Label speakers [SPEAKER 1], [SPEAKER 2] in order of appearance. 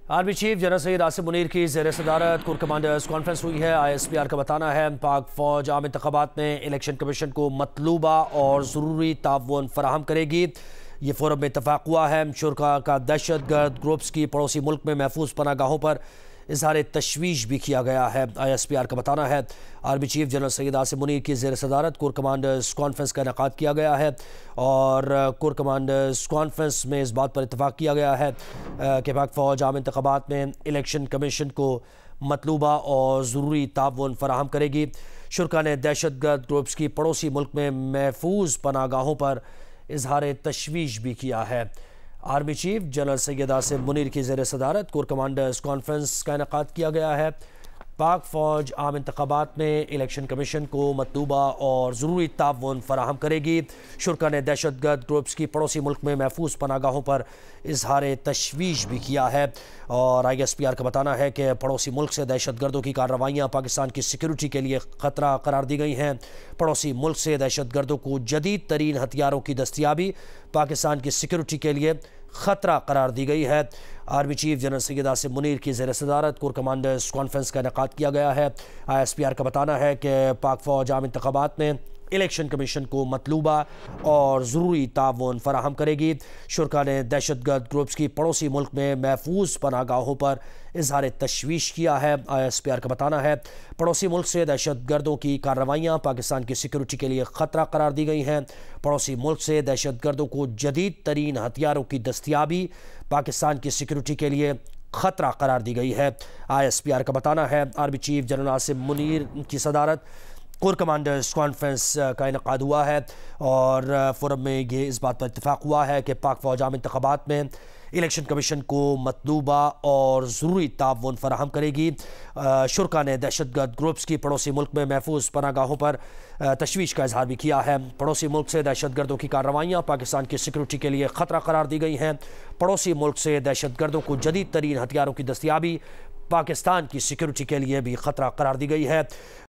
[SPEAKER 1] Army chief general Syed Asim Munir की ज़ेर सदारत कोर कमांडर्स कॉन्फ्रेंस हुई है। ISPR का बताना है पाक फ़ौज आम इंतख़ाबात में इलेक्शन कमीशन को मतलूबा और ज़रूरी ताउन फराहम करेगी। ये फोरम में इतफ़ाक़ हुआ है। शुरा का दहशत गर्द ग्रुप्स की पड़ोसी मुल्क में महफूज पनागाहों पर इज़हार तशवीश भी किया गया है। ISPR का बताना है army chief general Syed Asim Munir की ज़ेर सदारत कोर कमांडर्स कॉन्फ्रेंस का इनेकाद किया गया है और कोर कमांडर्स कॉन्फ्रेंस में इस बात पर इतफ़ाक़ किया गया है कि पाक फ़ौज आम इंतख़ाबात में इलेक्शन कमीशन को मतलूबा और ज़रूरी ताउन फराहम करेगी। शुरा ने दहशत गर्द ग्रुप्स की पड़ोसी मुल्क में महफूज पनागाहों पर इज़हार तशवीश भी किया है। Army chief general Syed Asim Munir की ज़ेर सदारत कोर कमांडर्स कॉन्फ्रेंस का इनेकाद किया गया है। पाक फ़ौज आम इंतख़ाबात में इलेक्शन कमीशन को मतलूबा और ज़रूरी ताउन फराहम करेगी। शुरा ने दहशत गर्द ग्रुप्स की पड़ोसी मुल्क में महफूज पनागाहों पर इज़हार तशवीश भी किया है और ISPR का बताना है कि पड़ोसी मुल्क से दहशत गर्दों की कार्रवाइयाँ पाकिस्तान की सिक्योरिटी के लिए ख़तरा करार दी गई हैं। पड़ोसी मुल्क से दहशत गर्दों को जदीद तरीन हथियारों की दस्तियाबी पाकिस्तान की सिक्योरिटी के लिए ख़तरा करार दी गई है। Army chief general Syed Asim Munir की ज़ेर सदारत कोर कमांडर्स कॉन्फ्रेंस का इनेकाद किया गया है। ISPR का बताना है कि पाक फ़ौज आम इंतख़ाबात में इलेक्शन कमीशन को मतलूबा और ज़रूरी ताउन फराहम करेगी। शुरा ने दहशत गर्द ग्रुप्स की पड़ोसी मुल्क में महफूज पनागाहों पर इज़हार तशवीश किया है। ISPR का बताना है पड़ोसी मुल्क से दहशत गर्दों की कार्रवाइयाँ पाकिस्तान की सिक्योरिटी के लिए ख़तरा करार दी गई हैं। पड़ोसी मुल्क से दहशत गर्दों को जदीद तरीन हथियारों की दस्तियाबी पाकिस्तान की सिक्योरिटी के लिए ख़तरा करार दी गई है। ISPR का बताना है army chief general Asim Munir की सदारत कोर कमांडर्स कॉन्फ्रेंस का इनेकाद हुआ है और फोरम में ये इस बात पर इतफ़ाक़ हुआ है कि पाक फ़ौज आम इंतख़ाबात में इलेक्शन कमीशन को मतलूबा और ज़रूरी ताउन फराहम करेगी। शुरा ने दहशत गर्द ग्रुप्स की पड़ोसी मुल्क में महफूज पनागाहों पर तशवीश का इजहार भी किया है। पड़ोसी मुल्क से दहशत गर्दों की कार्रवाइयाँ पाकिस्तान की सिक्योरिटी के लिए ख़तरा करार दी गई हैं। पड़ोसी मुल्क से दहशत गर्दों को जदीद तरीन हथियारों की दस्तियाबी पाकिस्तान की सिक्योरिटी के लिए भी ख़तरा करार दी गई है।